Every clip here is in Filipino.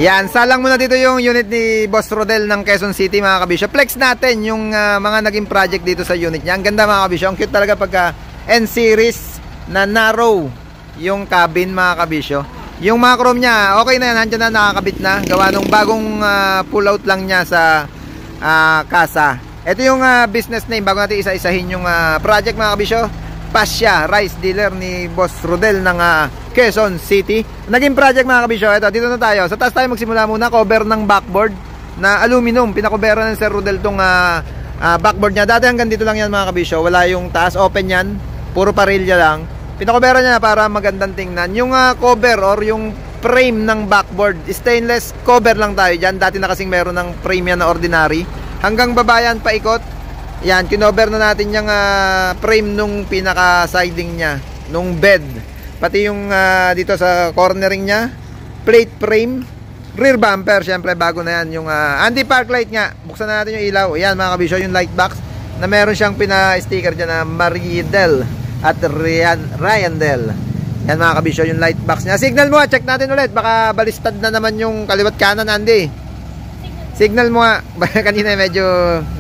Yan, salang muna dito yung unit ni Boss Rodel ng Quezon City mga kabisyo. Flex natin yung mga naging project dito sa unit niya. Ang ganda mga kabisyo. Ang cute talaga pagka N-series na narrow yung cabin mga kabisyo. Yung mga chrome niya, okay na yan. Nandiyan na, nakakabit na. Gawa nung bagong pull out lang niya sa kasa. Ito yung business name bago natin isa-isahin yung project mga kabisyo. Pasya Rice Dealer ni Boss Rodel ng Quezon City. Naging project mga kabisyo. Ito, dito na tayo. Sa taas tayo magsimula muna. Cover ng backboard na aluminum. Pinakobera ng Sir Rodel tong backboard niya. Dati hanggang dito lang yan mga kabisyo. Wala yung taas. Open yan. Puro parilya lang. Pinakobera niya para magandang tingnan. Yung cover or yung frame ng backboard, stainless cover lang tayo dyan. Dati na kasing meron ng frame yan na ordinary. Hanggang babayan paikot. Yan, kinover na natin yung frame nung pinaka-siding niya, nung bed. Pati yung dito sa cornering niya, plate frame, rear bumper, syempre bago na yan. Yung anti-park light nga, buksan na natin yung ilaw. Yan mga kabisyo, yung light box na meron siyang pina-sticker dyan na Mariedel at Ryandel. Yan mga kabisyo, yung light box niya. Signal mo, check natin ulit. Baka balistad na naman yung kaliwat kanan, Andy. Signal mo nga. Kanina medyo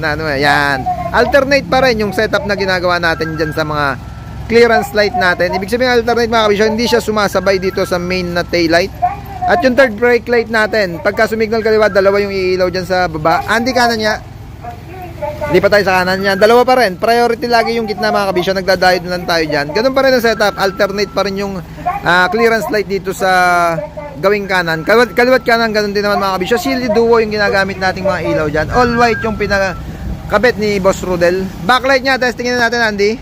yan. Alternate pa rin yung setup na ginagawa natin dyan sa mga clearance light natin. Ibig sabihin alternate mga kabisyo, hindi siya sumasabay dito sa main na tail light. At yung third brake light natin, pagka sumignal kaliwa, dalawa yung iilaw dyan sa baba. Andy, kanan niya. Hindi pa tayo sa kanan niya. Dalawa pa rin. Priority lagi yung gitna mga kabisyo. Nagdadiode lang tayo dyan. Ganun pa rin ang setup. Alternate pa rin yung clearance light dito sa gawing kanan. Kaliwat kanan, ganun din naman mga kabisyo. Shielded duo yung ginagamit nating mga ilaw dyan. All white yung pinakabit ni Boss Rodel. Backlight niya, testingin na natin, Andy.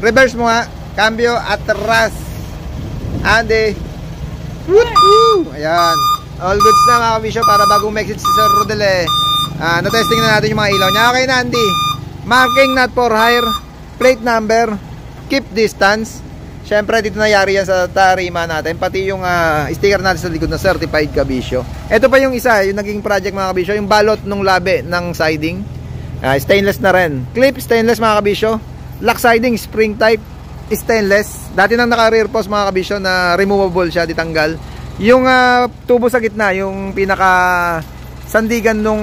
Reverse mo nga. Cambio atras. Andy. Woo! Ayan. All goods na mga kabisyo para bagong message si Sir Rodel na-testing na natin yung mga ilaw niya. Okay na, Andy. Marking not for hire. Plate number. Keep distance. Siyempre dito nangyari yan sa tarima natin. Pati yung sticker natin sa likod na certified kabisyo. Ito pa yung isa, yung naging project mga kabisyo, yung balot nung labi ng siding. Stainless na rin. Clip stainless mga kabisyo. Lock siding spring type stainless. Dati nang naka rear post mga kabisyo na removable siya, ditanggal. Yung tubo sa gitna, yung pinaka sandigan nung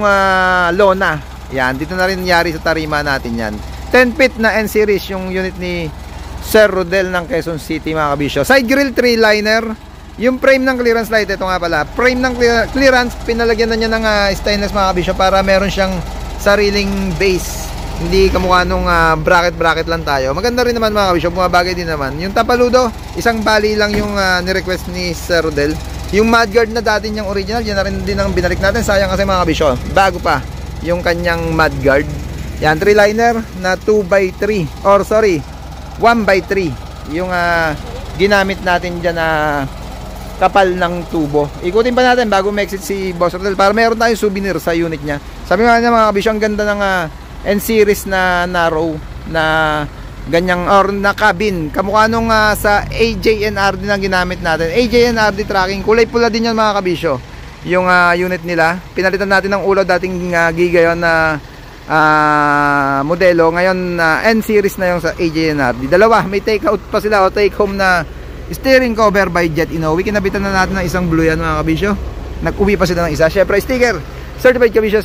lona. Yan, dito na rin nangyari sa tarima natin yan. 10 feet na N-series yung unit ni Sir Rodel ng Quezon City mga kabisyo. Side grill 3-liner. Yung frame ng clearance light, ito nga pala. Frame ng clearance, pinalagyan na niya ng stainless mga kabisyo para meron siyang sariling base. Hindi kamukha nung bracket lang tayo. Maganda rin naman mga kabisyo, bumabagay din naman. Yung tapaludo, isang bali lang yung ni-request ni Sir Rodel. Yung mudguard na dati niyang original, yan na rin din ang binalik natin. Sayang kasi mga kabisyo, bago pa yung kanyang mudguard. Yan, 3-liner na 2x3 or sorry 1x3 yung ginamit natin dyan na kapal ng tubo. Ikutin pa natin bago ma-exit si Boss Rodel para meron tayong souvenir sa unit niya. Sabi nga niya mga kabisyo, ang ganda ng N-series na narrow na ganyang or na cabin. Kamukha nung sa AJNRD na ginamit natin. AJNRD tracking, kulay pula din yan mga kabisyo. Yung unit nila. Pinalitan natin ng ulo, dating Giga yun na modelo. Ngayon N-series na yung sa AJNRD. Dalawa, may take out pa sila o take home na steering cover by Jet Inoue. Kinabitan na natin ng isang blue yan mga kabisyo. Nag-uwi pa sila ng isa. Syempre sticker, certified kabisyo,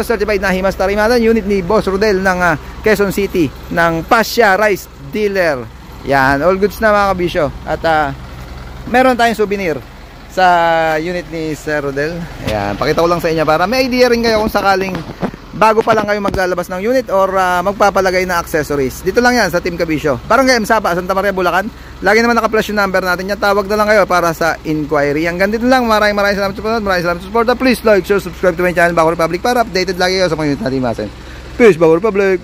certified na Himas Tarimatan, unit ni Boss Rodel ng Quezon City ng Pasya Rice Dealer. Yan, all goods na mga kabisyo. At meron tayong souvenir sa unit ni Sir Rodel. Ayan, pakita ko lang sa inyo para may idea rin kayo kung sakaling bago pa lang kayo maglalabas ng unit or magpapalagay na accessories. Dito lang yan sa Team Kabisyo. Barangay Msapa, Santa Maria, Bulacan. Lagi naman naka-flash yung number natin yan. Tawag na lang kayo para sa inquiry. Hanggang dito lang. Maraming salamat sa panonood. Maraming salamat sa support. Please like, share, subscribe to my channel, Bago Republic, para updated lagi kayo sa mga unit natin. Peace, Bago Republic.